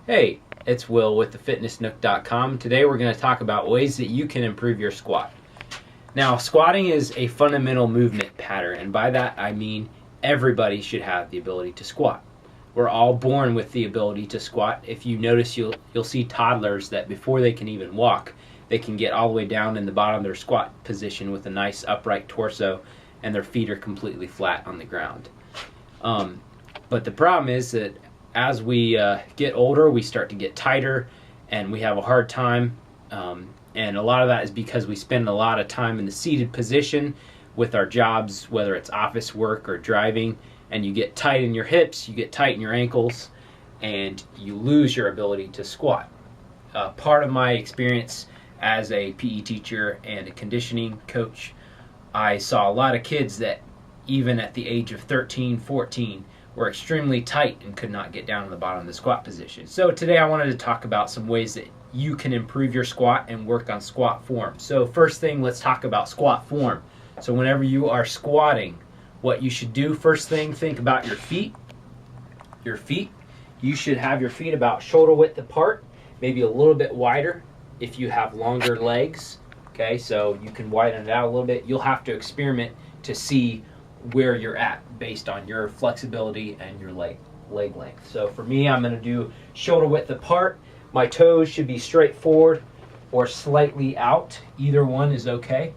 Hey, it's Will with thefitnessnook.com. Today we're going to talk about ways that you can improve your squat. Now, squatting is a fundamental movement pattern, and by that I mean everybody should have the ability to squat. We're all born with the ability to squat. If you notice, you'll see toddlers that before they can even walk, they can get all the way down in the bottom of their squat position with a nice upright torso, and their feet are completely flat on the ground. But the problem is that as we get older, we start to get tighter, and we have a hard time. And a lot of that is because we spend a lot of time in the seated position with our jobs, whether it's office work or driving, and you get tight in your hips, you get tight in your ankles, and you lose your ability to squat. Part of my experience as a PE teacher and a conditioning coach, I saw a lot of kids that even at the age of 13, 14, were extremely tight and could not get down to the bottom of the squat position. So today I wanted to talk about some ways that you can improve your squat and work on squat form. So first thing, let's talk about squat form. So whenever you are squatting, what you should do, first thing, think about your feet. Your feet, you should have your feet about shoulder width apart, maybe a little bit wider if you have longer legs. Okay, so you can widen it out a little bit. You'll have to experiment to see where you're at based on your flexibility and your leg length. So for me, I'm going to do shoulder width apart. My toes should be straight forward or slightly out. Either one is okay.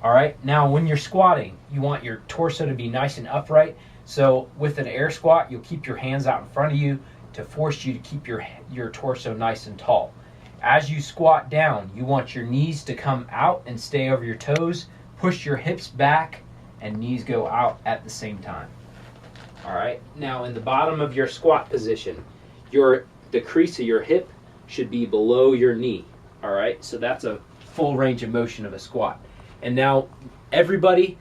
All right, now when you're squatting, you want your torso to be nice and upright. So with an air squat, you'll keep your hands out in front of you to force you to keep your torso nice and tall. As you squat down, you want your knees to come out and stay over your toes. Push your hips back and knees go out at the same time. All right, now in the bottom of your squat position, the crease of your hip should be below your knee. All right, so that's a full range of motion of a squat. And now everybody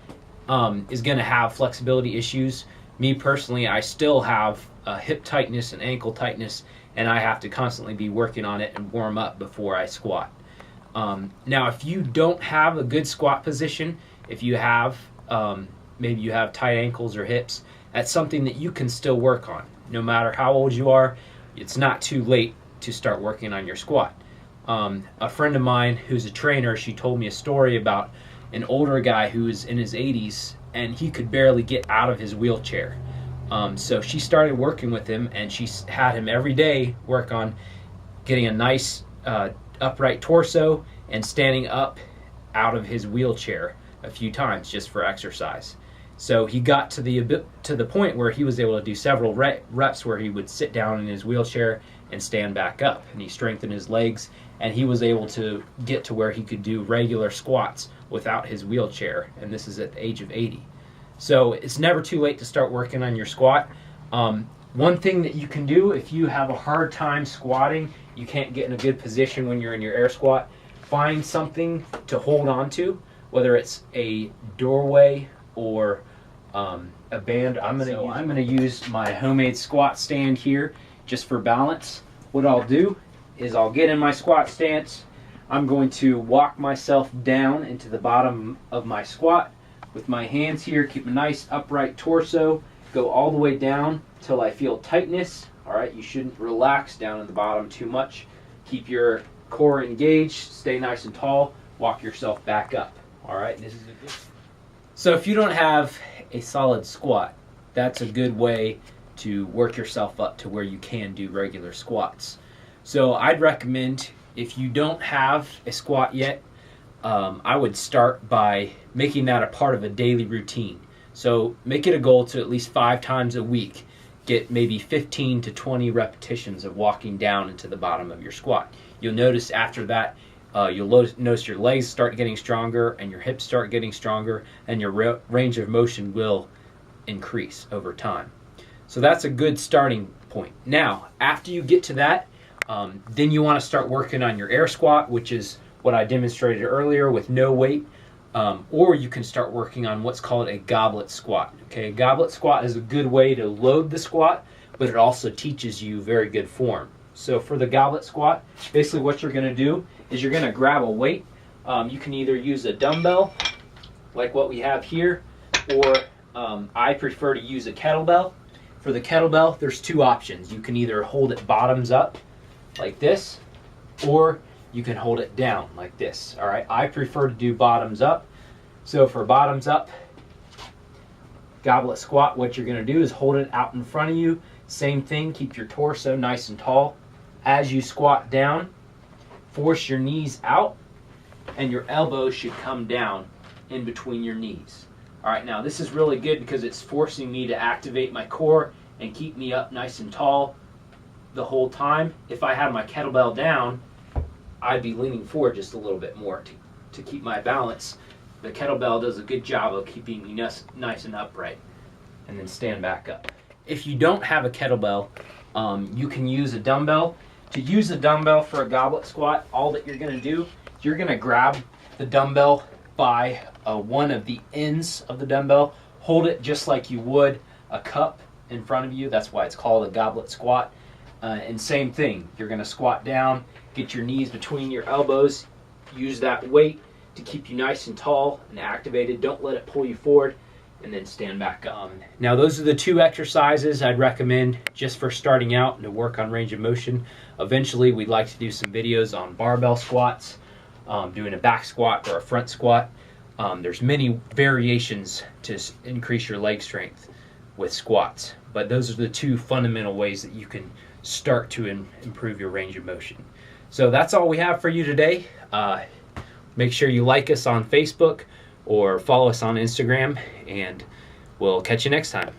is going to have flexibility issues. Me personally, I still have hip tightness and ankle tightness, and I have to constantly be working on it and warm up before I squat. Now, if you don't have a good squat position, if you have maybe you have tight ankles or hips, that's something that you can still work on. No matter how old you are, it's not too late to start working on your squat. A friend of mine who's a trainer, she told me a story about an older guy who was in his 80s, and he could barely get out of his wheelchair. So she started working with him, and she had him every day work on getting a nice upright torso and standing up out of his wheelchair a few times just for exercise. So he got to the point where he was able to do several reps where he would sit down in his wheelchair and stand back up, and he strengthened his legs, and he was able to get to where he could do regular squats without his wheelchair, and this is at the age of 80. So it's never too late to start working on your squat. One thing that you can do if you have a hard time squatting, you can't get in a good position when you're in your air squat, find something to hold on to, whether it's a doorway or a band. I'm going to use my homemade squat stand here just for balance. What I'll do is I'll get in my squat stance. I'm going to walk myself down into the bottom of my squat with my hands here, keep a nice upright torso, go all the way down till I feel tightness. All right, you shouldn't relax down in the bottom too much. Keep your core engaged, stay nice and tall, walk yourself back up. All right, this is a good. So if you don't have a solid squat, that's a good way to work yourself up to where you can do regular squats. So I'd recommend, if you don't have a squat yet, I would start by making that a part of a daily routine. So make it a goal to at least 5 times a week get maybe 15 to 20 repetitions of walking down into the bottom of your squat. You'll notice after that, you'll notice your legs start getting stronger and your hips start getting stronger, and your range of motion will increase over time. So that's a good starting point. Now, after you get to that, then you want to start working on your air squat, which is what I demonstrated earlier with no weight, or you can start working on what's called a goblet squat. Okay, a goblet squat is a good way to load the squat, but it also teaches you very good form. So for the goblet squat, basically what you're going to do is you're going to grab a weight. You can either use a dumbbell, like what we have here, or I prefer to use a kettlebell. For the kettlebell, there's two options. You can either hold it bottoms up like this, or you can hold it down like this. All right, I prefer to do bottoms up. So for bottoms up goblet squat, what you're gonna do is hold it out in front of you. Same thing, keep your torso nice and tall. As you squat down, force your knees out and your elbows should come down in between your knees. All right, now this is really good because it's forcing me to activate my core and keep me up nice and tall the whole time. If I had my kettlebell down, I'd be leaning forward just a little bit more to keep my balance. The kettlebell does a good job of keeping me nice and upright. And then stand back up. If you don't have a kettlebell, you can use a dumbbell. To use a dumbbell for a goblet squat, all that you're gonna do, you're gonna grab the dumbbell by one of the ends of the dumbbell, hold it just like you would a cup in front of you. That's why it's called a goblet squat. And same thing, you're gonna squat down, get your knees between your elbows, use that weight to keep you nice and tall and activated. Don't let it pull you forward, and then stand back up. Now those are the two exercises I'd recommend just for starting out and to work on range of motion. Eventually we'd like to do some videos on barbell squats, doing a back squat or a front squat. There's many variations to increase your leg strength with squats, but those are the two fundamental ways that you can start to improve your range of motion. So that's all we have for you today. Make sure you like us on Facebook or follow us on Instagram, and we'll catch you next time.